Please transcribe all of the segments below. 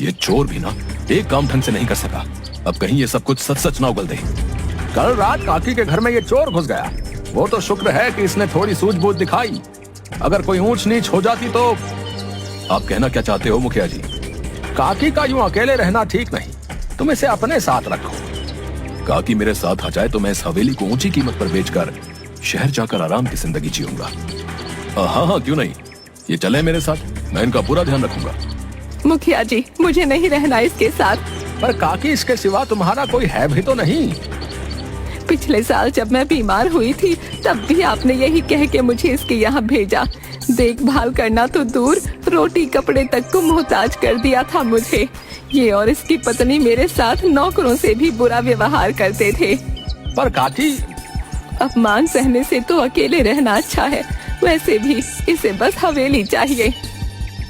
ये चोर भी ना एक काम ढंग से नहीं कर सका। अब कहीं ये सब कुछ सच सच ना उगल दे। कल रात काकी के घर में ये चोर घुस गया। वो तो शुक्र है कि इसने थोड़ी सूझबूझ दिखाई। अगर कोई ऊंच नीच हो जाती तो। आप कहना क्या चाहते हो मुखिया जी? काकी का यूं अकेले रहना ठीक नहीं, तुम इसे अपने साथ रखो। काकी मेरे साथ आ जाए तो मैं इस हवेली को ऊंची कीमत पर बेचकर शहर जाकर आराम की जिंदगी जीऊंगा। हाँ हाँ क्यों नहीं, ये चले मेरे साथ, मैं इनका पूरा ध्यान रखूंगा। मुखिया जी, मुझे नहीं रहना इसके साथ। पर काकी, इसके सिवा तुम्हारा कोई है भी तो नहीं। पिछले साल जब मैं बीमार हुई थी तब भी आपने यही कह के मुझे इसके यहाँ भेजा। देखभाल करना तो दूर, रोटी कपड़े तक को मोहताज कर दिया था मुझे। ये और इसकी पत्नी मेरे साथ नौकरों से भी बुरा व्यवहार करते थे। पर काकी, अपमान सहने से तो अकेले रहना अच्छा है। वैसे भी इसे बस हवेली चाहिए।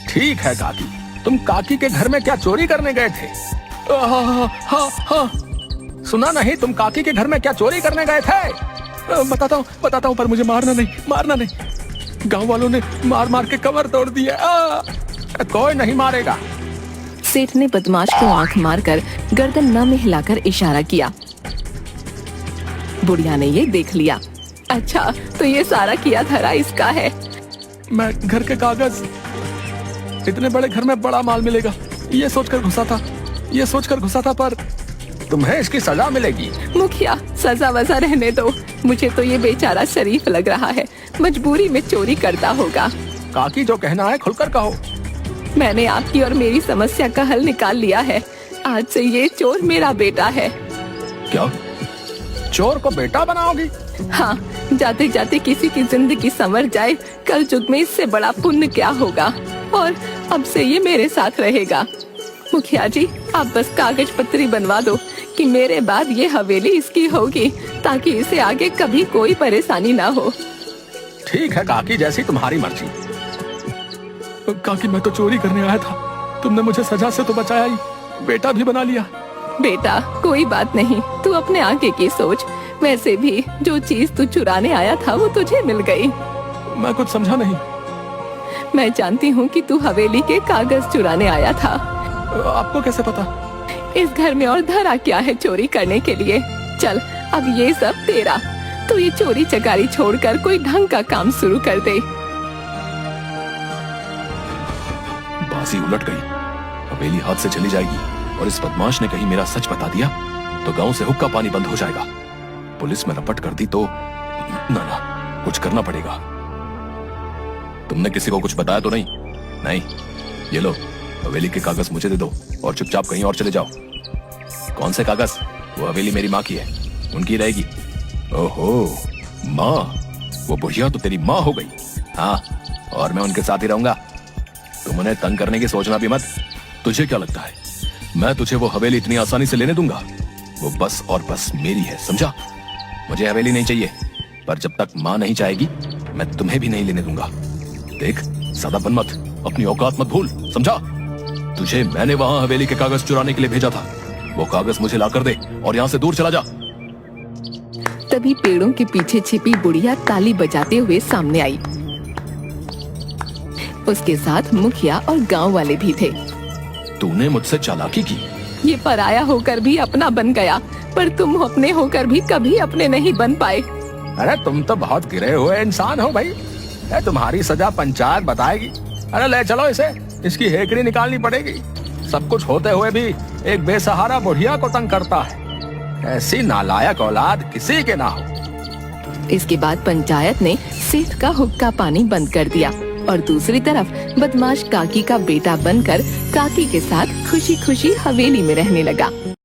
ठीक है काकी, तुम काकी के घर में क्या चोरी करने गए थे? हाँ, सुना नहीं, तुम काकी के घर में क्या चोरी करने गए थे? बताता हूँ पर मुझे मारना नहीं। गांव वालों ने मार मार के कमर तोड़ दिया। कोई नहीं मारेगा। सेठ ने बदमाश को आंख मारकर गर्दन न में हिलाकर इशारा किया। बुढ़िया ने ये देख लिया। अच्छा, तो ये सारा किया धरा इसका है। मैं घर के कागज, इतने बड़े घर में बड़ा माल मिलेगा ये सोचकर घुसा था पर तुम्हें इसकी सजा मिलेगी। मुखिया, सजा वजा रहने दो। मुझे तो ये बेचारा शरीफ लग रहा है, मजबूरी में चोरी करता होगा। काकी, जो कहना है खुलकर कहो। मैंने आपकी और मेरी समस्या का हल निकाल लिया है। आज से ये चोर मेरा बेटा है। क्या? चोर को बेटा बनाओगी? हाँ, जाते जाते किसी की जिंदगी संवर जाए, कल युग में इससे बड़ा पुण्य क्या होगा। और अब से ये मेरे साथ रहेगा। मुखिया जी, आप बस कागज पत्री बनवा दो कि मेरे बाद ये हवेली इसकी होगी, ताकि इसे आगे कभी कोई परेशानी ना हो। ठीक है काकी, जैसी तुम्हारी मर्जी। काकी, मैं तो चोरी करने आया था, तुमने मुझे सजा से तो बचाया ही, बेटा भी बना लिया। बेटा, कोई बात नहीं, तू अपने आगे की सोच। वैसे भी जो चीज तू चुराने आया था वो तुझे मिल गई। मैं कुछ समझा नहीं। मैं जानती हूँ कि तू हवेली के कागज चुराने आया था। आपको कैसे पता? इस घर में और धरा क्या है चोरी करने के लिए? चल, अब ये सब तेरा। तू ये चोरी चकारी छोड़कर कोई ढंग का काम शुरू कर दे। बाजी उलट गई। हवेली हाथ से चली जाएगी और इस बदमाश ने कहीं मेरा सच बता दिया तो गांव से हुक्का पानी बंद हो जाएगा। पुलिस में रपट कर दी तो ना, कुछ करना पड़ेगा। तुमने किसी को कुछ बताया तो नहीं? नहीं। ये लो, हवेली के कागज मुझे दे दो और चुपचाप कहीं और चले जाओ। कौन से कागज? वो हवेली मेरी माँ की है, उनकी रहेगी। ओहो, माँ? वो बुढ़िया तो तेरी माँ हो गई। हाँ, और मैं उनके साथ ही रहूंगा। तुम उन्हें तंग करने की सोचना भी मत। तुझे क्या लगता है मैं तुझे वो हवेली इतनी आसानी से लेने दूंगा? वो बस और बस मेरी है, समझा? मुझे हवेली नहीं चाहिए, पर जब तक माँ नहीं चाहेगी मैं तुम्हें भी नहीं लेने दूंगा। देख, सादापन मत, अपनी औकात मत भूल, समझा? तुझे मैंने वहां हवेली के कागज चुराने के लिए भेजा था। वो कागज मुझे ला कर दे और यहाँ से दूर चला जा। तभी पेड़ों के पीछे छिपी बुढ़िया ताली बजाते हुए सामने आई। उसके साथ मुखिया और गांव वाले भी थे। तूने मुझसे चालाकी की। ये पराया होकर भी अपना बन गया, पर तुम अपने होकर भी कभी अपने नहीं बन पाए। अरे तुम तो बहुत गिरे हुए इंसान हो भाई। तुम्हारी सजा पंचायत बताएगी। अरे ले चलो इसे, इसकी हेकड़ी निकालनी पड़ेगी। सब कुछ होते हुए भी एक बेसहारा बुढ़िया को तंग करता है। ऐसी नालायक औलाद किसी के ना हो। इसके बाद पंचायत ने सेठ का हुक्का पानी बंद कर दिया और दूसरी तरफ बदमाश काकी का बेटा बनकर काकी के साथ खुशी खुशी हवेली में रहने लगा।